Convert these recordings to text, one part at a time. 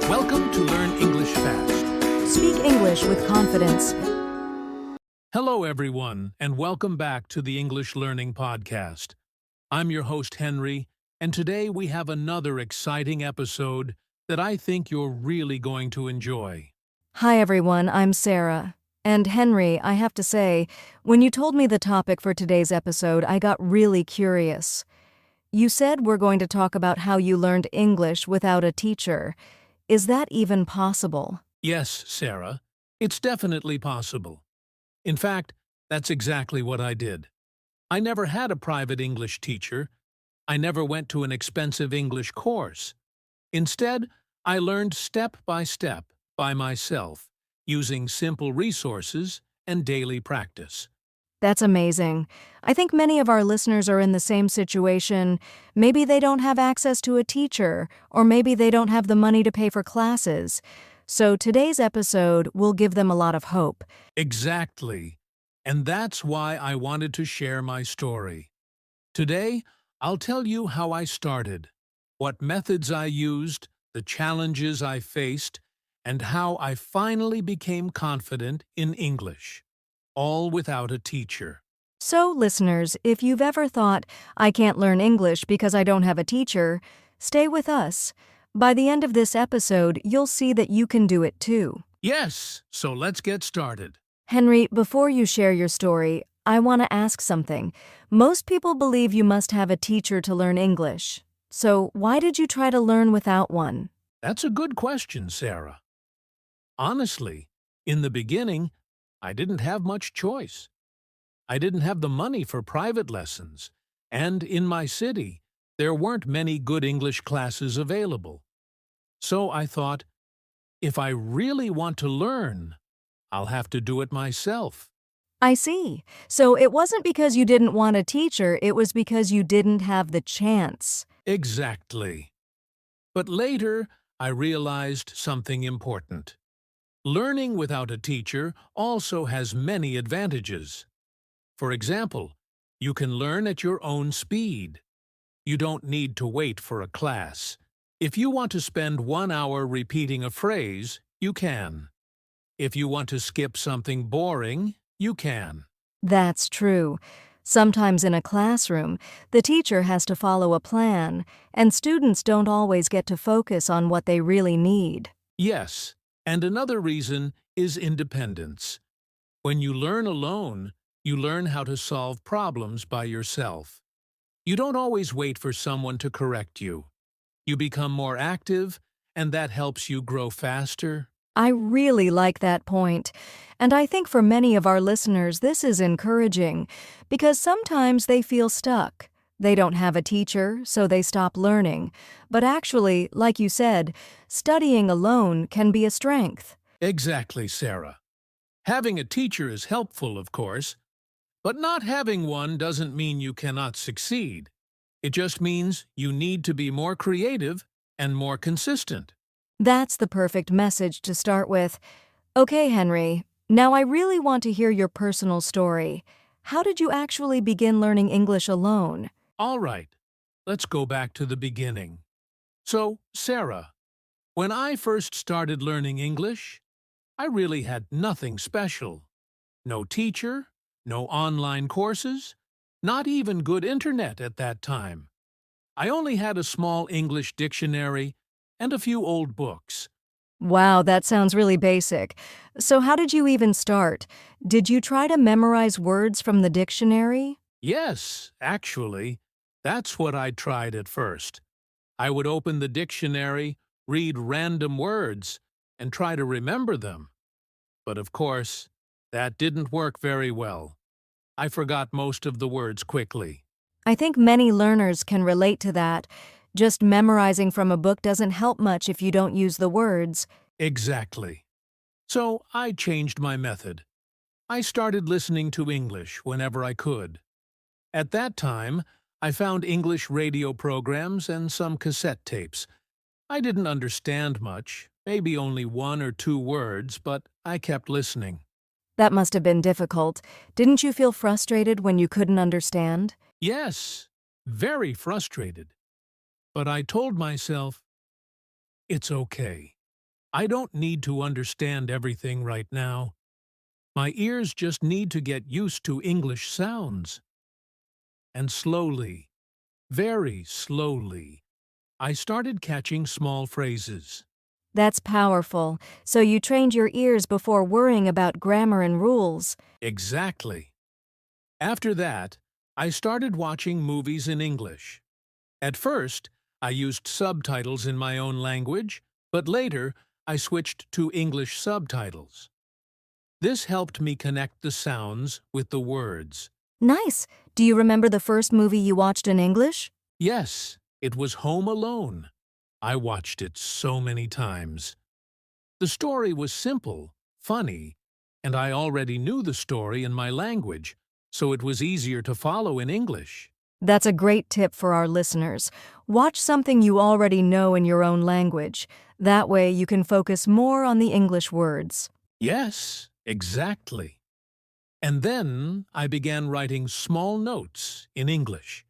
Welcome to Learn English Fast. Speak English with confidence. Hello, everyone, and welcome back to the English Learning Podcast. I'm your host, Henry, and today we have another exciting episode that I think you're really going to enjoy. Hi everyone, I'm Sarah. And Henry, I have to say, when you told me the topic for today's episode, I got really curious. You said we're going to talk about how you learned English without a teacher. Is that even possible? Yes, Sarah, it's definitely possible. In fact, that's exactly what I did. I never had a private English teacher. I never went to an expensive English course. Instead, I learned step by myself, using simple resources and daily practice. That's amazing. I think many of our listeners are in the same situation. Maybe they don't have access to a teacher, or maybe they don't have the money to pay for classes. So today's episode will give them a lot of hope. Exactly. And that's why I wanted to share my story. Today, I'll tell you how I started, what methods I used, the challenges I faced, and how I finally became confident in English, all without a teacher. So, listeners, if you've ever thought, I can't learn English because I don't have a teacher, stay with us. By the end of this episode, you'll see that you can do it too. Yes, so let's get started. Henry, before you share your story, I want to ask something. Most people believe you must have a teacher to learn English. So, why did you try to learn without one? That's a good question, Sarah. Honestly, in the beginning, I didn't have much choice. I didn't have the money for private lessons, and in my city, there weren't many good English classes available. So I thought, if I really want to learn, I'll have to do it myself. I see. So, it wasn't because you didn't want a teacher, it was because you didn't have the chance. Exactly. But later, I realized something important. Learning without a teacher also has many advantages. For example, you can learn at your own speed. You don't need to wait for a class. If you want to spend 1 hour repeating a phrase, you can. If you want to skip something boring, you can. That's true. Sometimes in a classroom, the teacher has to follow a plan, and students don't always get to focus on what they really need. Yes, and another reason is independence. When you learn alone, you learn how to solve problems by yourself. You don't always wait for someone to correct you. You become more active, and that helps you grow faster. I really like that point. And I think for many of our listeners, this is encouraging because sometimes they feel stuck. They don't have a teacher, so they stop learning. But actually, like you said, studying alone can be a strength. Exactly, Sarah. Having a teacher is helpful, of course, but not having one doesn't mean you cannot succeed. It just means you need to be more creative and more consistent. That's the perfect message to start with. Okay, Henry, now I really want to hear your personal story. How did you actually begin learning English alone? All right, let's go back to the beginning. So, Sarah, when I first started learning English, I really had nothing special. No teacher, no online courses, not even good internet at that time. I only had a small English dictionary and a few old books. Wow, that sounds really basic. So how did you even start? Did you try to memorize words from the dictionary? Yes, actually, that's what I tried at first. I would open the dictionary, read random words, and try to remember them. But of course, that didn't work very well. I forgot most of the words quickly. I think many learners can relate to that. Just memorizing from a book doesn't help much if you don't use the words. Exactly. So I changed my method. I started listening to English whenever I could. At that time, I found English radio programs and some cassette tapes. I didn't understand much, maybe only 1 or 2 words, but I kept listening. That must have been difficult. Didn't you feel frustrated when you couldn't understand? Yes, very frustrated. But I told myself, it's okay. I don't need to understand everything right now. My ears just need to get used to English sounds. And slowly, very slowly, I started catching small phrases. That's powerful. So you trained your ears before worrying about grammar and rules. Exactly. After that, I started watching movies in English. At first, I used subtitles in my own language, but later I switched to English subtitles. This helped me connect the sounds with the words. Nice. Do you remember the first movie you watched in English? Yes, it was Home Alone. I watched it so many times. The story was simple, funny, and I already knew the story in my language, so it was easier to follow in English. That's a great tip for our listeners. Watch something you already know in your own language. That way you can focus more on the English words. Yes, exactly. And then I began writing small notes in English.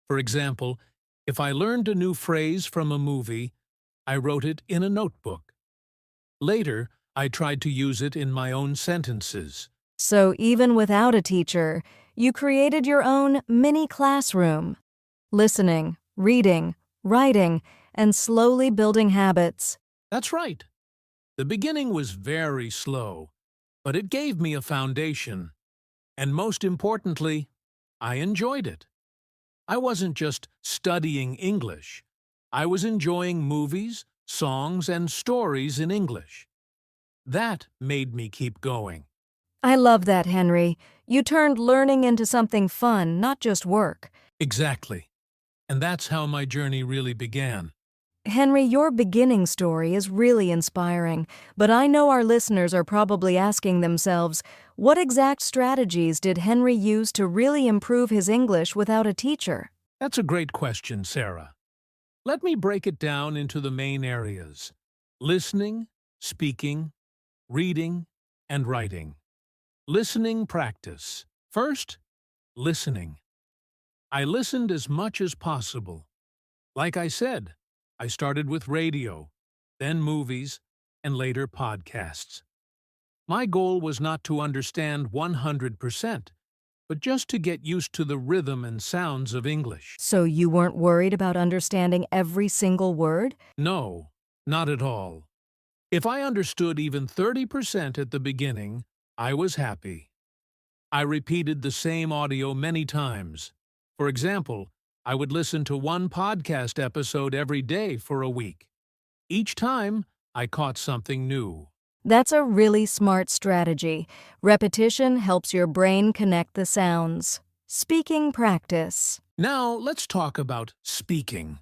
For example, if I learned a new phrase from a movie, I wrote it in a notebook. Later, I tried to use it in my own sentences. So even without a teacher, you created your own mini classroom. Listening, reading, writing, and slowly building habits. That's right. The beginning was very slow, but it gave me a foundation. And most importantly, I enjoyed it. I wasn't just studying English. I was enjoying movies, songs, and stories in English. That made me keep going. I love that, Henry. You turned learning into something fun, not just work. Exactly. And that's how my journey really began. Henry, your beginning story is really inspiring, but I know our listeners are probably asking themselves, what exact strategies did Henry use to really improve his English without a teacher? That's a great question, Sarah. Let me break it down into the main areas: listening, speaking, reading, and writing. Listening practice. First, listening. I listened as much as possible. Like I said, I started with radio, then movies, and later podcasts. My goal was not to understand 100%, but just to get used to the rhythm and sounds of English. So you weren't worried about understanding every single word? No, not at all. If I understood even 30% at the beginning, I was happy. I repeated the same audio many times. For example, I would listen to one podcast episode every day for a week. Each time, I caught something new. That's a really smart strategy. Repetition helps your brain connect the sounds. Speaking practice. Now, let's talk about speaking.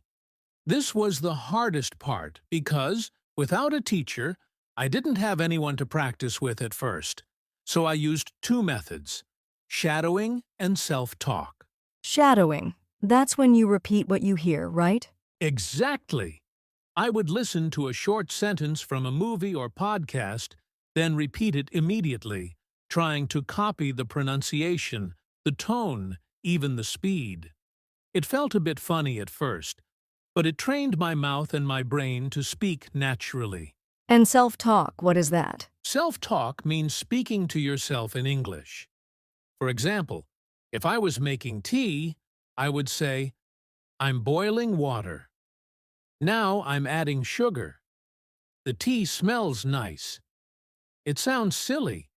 This was the hardest part because, without a teacher, I didn't have anyone to practice with at first. So I used two methods: shadowing and self-talk. Shadowing. That's when you repeat what you hear, right? Exactly! I would listen to a short sentence from a movie or podcast, then repeat it immediately, trying to copy the pronunciation, the tone, even the speed. It felt a bit funny at first, but it trained my mouth and my brain to speak naturally. And self-talk, what is that? Self-talk means speaking to yourself in English. For example, if I was making tea, I would say, "I'm boiling water. Now I'm adding sugar. The tea smells nice." It sounds silly,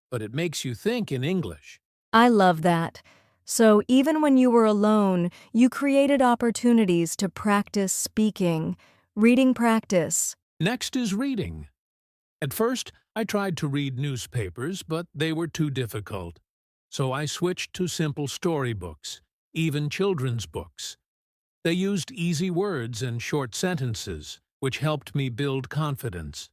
but it makes you think in English. I love that. So even when you were alone, you created opportunities to practice speaking. Reading practice. Next is reading. At first, I tried to read newspapers, but they were too difficult. So I switched to simple storybooks, even children's books. They used easy words and short sentences, which helped me build confidence.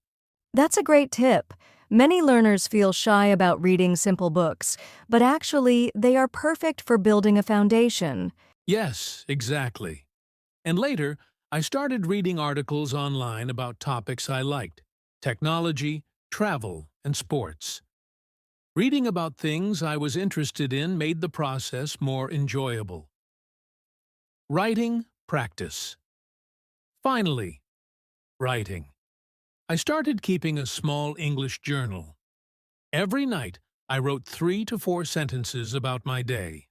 That's a great tip. Many learners feel shy about reading simple books, but actually, they are perfect for building a foundation. Yes, exactly. And later, I started reading articles online about topics I liked: technology, travel, and sports. Reading about things I was interested in made the process more enjoyable. Writing practice. Finally, writing. I started keeping a small English journal. Every night, I wrote 3 to 4 sentences about my day.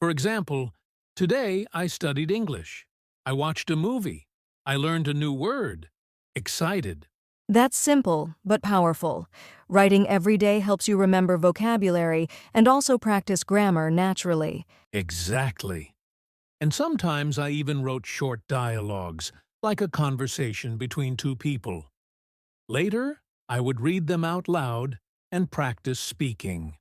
For example, today I studied English. I watched a movie. I learned a new word. Excited. That's simple, but powerful. Writing every day helps you remember vocabulary and also practice grammar naturally. Exactly. And sometimes I even wrote short dialogues, like a conversation between two people. Later, I would read them out loud and practice speaking,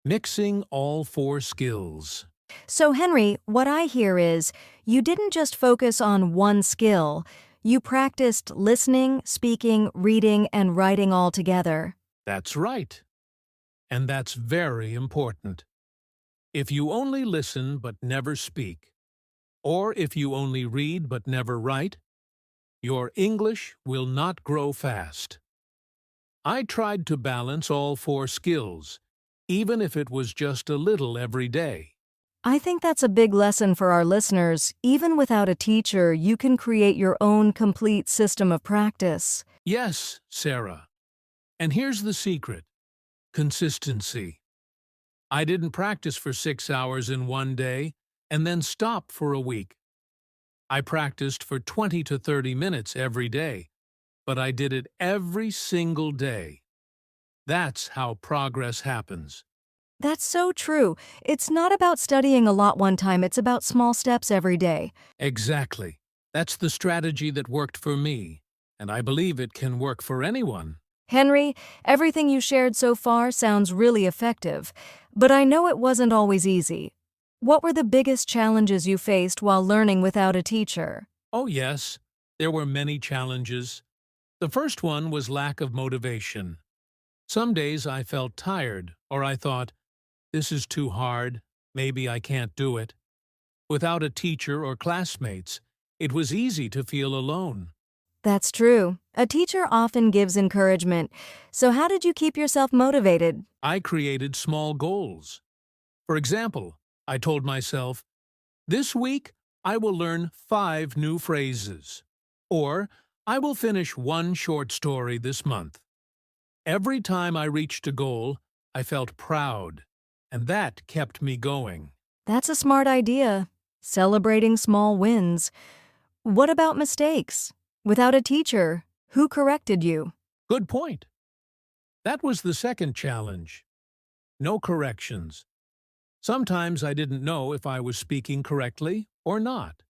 mixing all 4 skills. So, Henry, what I hear is you didn't just focus on one skill, you practiced listening, speaking, reading, and writing all together. That's right. And that's very important. If you only listen but never speak, or if you only read but never write, your English will not grow fast. I tried to balance all 4 skills, even if it was just a little every day. I think that's a big lesson for our listeners. Even without a teacher, you can create your own complete system of practice. Yes, Sarah. And here's the secret: consistency. I didn't practice for 6 hours in one day and then stop for a week. I practiced for 20 to 30 minutes every day, but I did it every single day. That's how progress happens. That's so true. It's not about studying a lot one time, it's about small steps every day. Exactly. That's the strategy that worked for me, and I believe it can work for anyone. Henry, everything you shared so far sounds really effective, but I know it wasn't always easy. What were the biggest challenges you faced while learning without a teacher? Oh yes, there were many challenges. The first one was lack of motivation. Some days I felt tired, or I thought, this is too hard, maybe I can't do it. Without a teacher or classmates, it was easy to feel alone. That's true. A teacher often gives encouragement. So, how did you keep yourself motivated? I created small goals. For example, I told myself, this week I will learn 5 new phrases. Or, I will finish 1 short story this month. Every time I reached a goal, I felt proud, and that kept me going. That's a smart idea. Celebrating small wins. What about mistakes? Without a teacher, who corrected you? Good point. That was the second challenge. No corrections. Sometimes I didn't know if I was speaking correctly or not.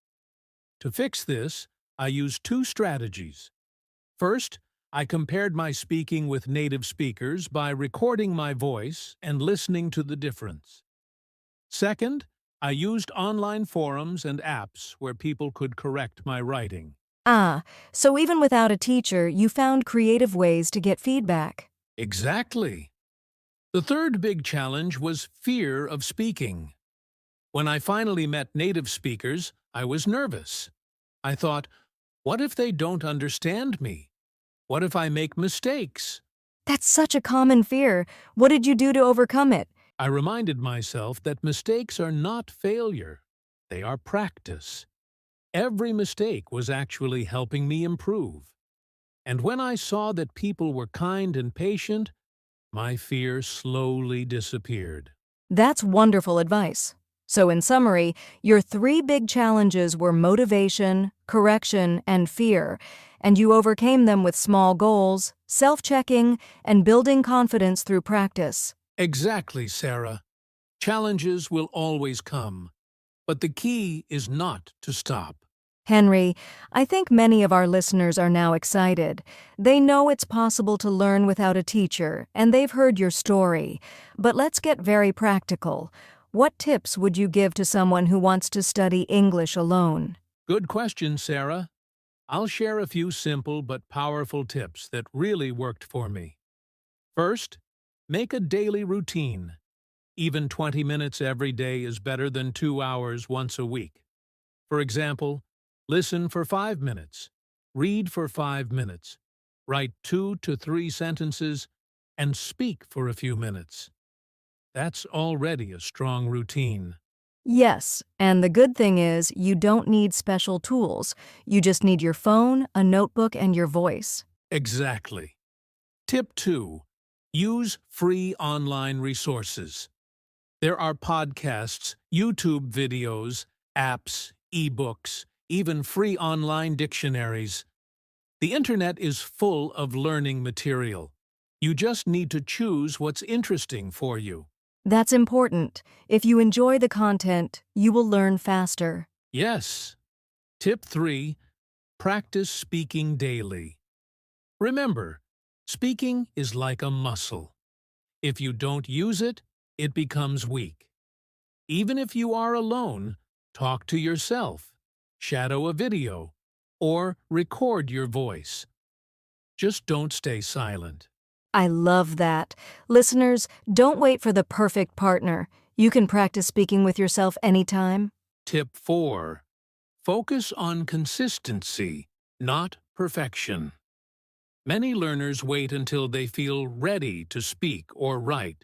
To fix this, I used 2 strategies. First, I compared my speaking with native speakers by recording my voice and listening to the difference. Second, I used online forums and apps where people could correct my writing. Ah, so even without a teacher, you found creative ways to get feedback. Exactly. The third big challenge was fear of speaking. When I finally met native speakers, I was nervous. I thought, what if they don't understand me? What if I make mistakes? That's such a common fear. What did you do to overcome it? I reminded myself that mistakes are not failure. They are practice. Every mistake was actually helping me improve. And when I saw that people were kind and patient, my fear slowly disappeared. That's wonderful advice. So, in summary, your 3 big challenges were motivation, correction, and fear, and you overcame them with small goals, self-checking, and building confidence through practice. Exactly, Sarah. Challenges will always come, but the key is not to stop. Henry, I think many of our listeners are now excited. They know it's possible to learn without a teacher, and they've heard your story. But let's get very practical. What tips would you give to someone who wants to study English alone? Good question, Sarah. I'll share a few simple but powerful tips that really worked for me. First, make a daily routine. Even 20 minutes every day is better than 2 hours once a week. For example, listen for 5 minutes, read for 5 minutes, write 2 to 3 sentences, and speak for a few minutes. That's already a strong routine. Yes, and the good thing is you don't need special tools. You just need your phone, a notebook, and your voice. Exactly. Tip 2. Use free online resources. There are podcasts, YouTube videos, apps, ebooks, even free online dictionaries. The internet is full of learning material. You just need to choose what's interesting for you. That's important. If you enjoy the content, you will learn faster. Yes. Tip 3. Practice speaking daily. Remember, speaking is like a muscle. If you don't use it, it becomes weak. Even if you are alone, talk to yourself, shadow a video, or record your voice. Just don't stay silent. I love that. Listeners, don't wait for the perfect partner. You can practice speaking with yourself anytime. Tip 4. Focus on consistency, not perfection. Many learners wait until they feel ready to speak or write.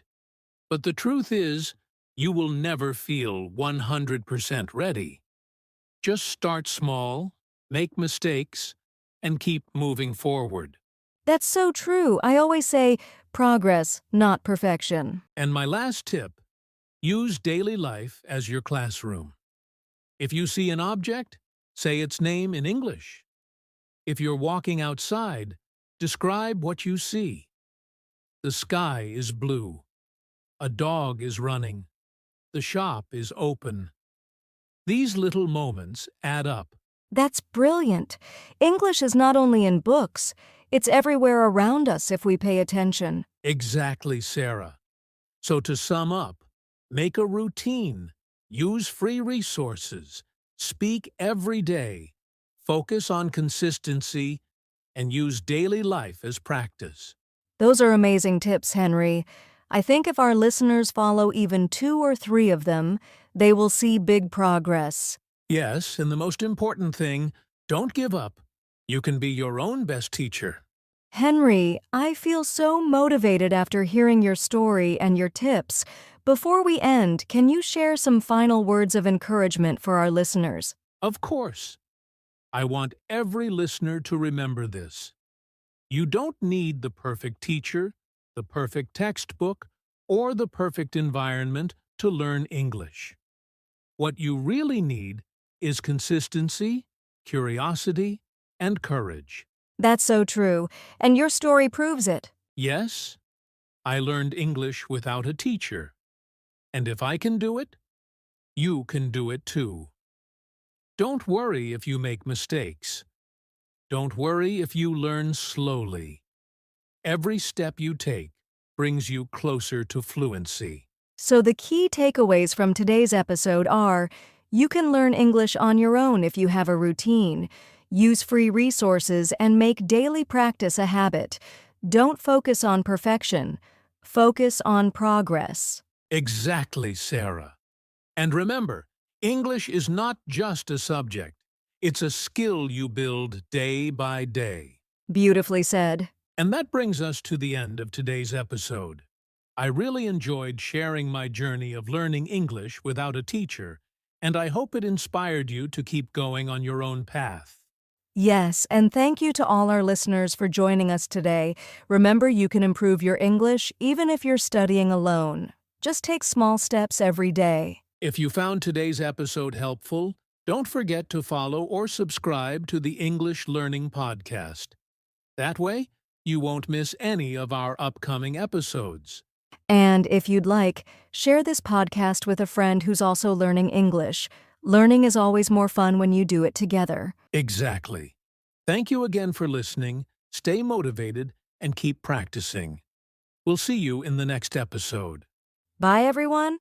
But the truth is, you will never feel 100% ready. Just start small, make mistakes, and keep moving forward. That's so true. I always say progress, not perfection. And my last tip, use daily life as your classroom. If you see an object, say its name in English. If you're walking outside, describe what you see. The sky is blue. A dog is running. The shop is open. These little moments add up. That's brilliant. English is not only in books, it's everywhere around us if we pay attention. Exactly, Sarah. So to sum up, make a routine, use free resources, speak every day, focus on consistency, and use daily life as practice. Those are amazing tips, Henry. I think if our listeners follow even 2 or 3 of them, they will see big progress. Yes, and the most important thing, don't give up. You can be your own best teacher. Henry, I feel so motivated after hearing your story and your tips. Before we end, can you share some final words of encouragement for our listeners? Of course. I want every listener to remember this. You don't need the perfect teacher, the perfect textbook, or the perfect environment to learn English. What you really need is consistency, curiosity, and courage. That's so true, and your story proves it. Yes, I learned English without a teacher. And if I can do it, you can do it too. Don't worry if you make mistakes. Don't worry if you learn slowly. Every step you take brings you closer to fluency. So the key takeaways from today's episode are: you can learn English on your own if you have a routine. Use free resources and make daily practice a habit. Don't focus on perfection. Focus on progress. Exactly, Sarah. And remember, English is not just a subject. It's a skill you build day by day. Beautifully said. And that brings us to the end of today's episode. I really enjoyed sharing my journey of learning English without a teacher, and I hope it inspired you to keep going on your own path. Yes, and thank you to all our listeners for joining us today. Remember, you can improve your English even if you're studying alone. Just take small steps every day. If you found today's episode helpful, don't forget to follow or subscribe to the English Learning Podcast. That way, you won't miss any of our upcoming episodes. And if you'd like, share this podcast with a friend who's also learning English. Learning is always more fun when you do it together. Exactly. Thank you again for listening, stay motivated, and keep practicing. We'll see you in the next episode. Bye, everyone.